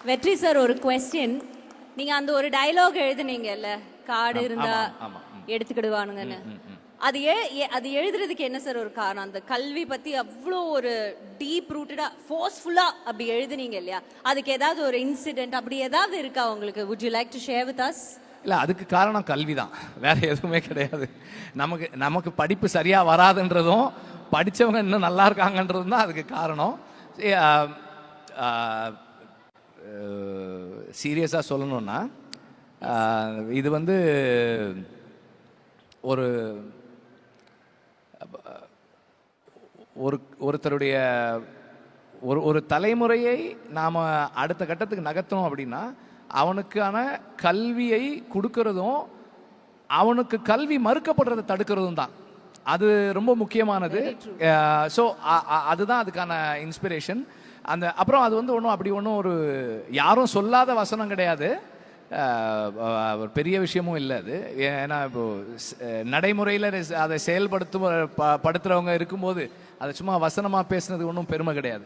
வெற்றி சார், ஒரு கொஸ்டின். நீங்க அந்த ஒரு டயலாக் எழுதுனீங்கல்ல, காடு இருந்தா எடுத்துக்கிடுவானுங்கன்னு. அது எழுதுறதுக்கு என்ன சார் ஒரு காரணம்? அந்த கல்வி பத்தி அவ்வளோ ஒரு டீப் ரூட்டடா ஃபோர்ஸ்ஃபுல்லா அப்படி எழுதுனீங்க இல்லையா? அதுக்கு ஏதாவது ஒரு இன்சிடென்ட் அப்படி ஏதாவது இருக்கா உங்களுக்கு? Would you like to share with us? இல்லை, அதுக்கு காரணம் கல்வி தான், வேற எதுவுமே கிடையாது. நமக்கு படிப்பு சரியாக வராதுன்றதும் படித்தவங்க இன்னும் நல்லா இருக்காங்கன்றதும் தான் அதுக்கு காரணம். சீரியஸாக சொல்லணும்னா, இது வந்து ஒருத்தருடைய ஒரு தலைமுறையை நாம் அடுத்த கட்டத்துக்கு நகர்த்தணும் அப்படின்னா அவனுக்கான கல்வியை கொடுக்கறதும் அவனுக்கு கல்வி மறுக்கப்படுறதை தடுக்கிறதும் தான். அது ரொம்ப முக்கியமானது. ஸோ அதுதான் அதுக்கான இன்ஸ்பிரேஷன். அப்புறம் அது வந்து ஒன்றும் ஒரு யாரும் சொல்லாத வசனம் கிடையாது, ஒரு பெரிய விஷயமும் இல்லை அது. ஏன்னா இப்போ நடைமுறையில் அதை படுத்துறவங்க இருக்கும்போது அதை சும்மா வசனமாக பேசுனது ஒன்றும் பெருமை கிடையாது.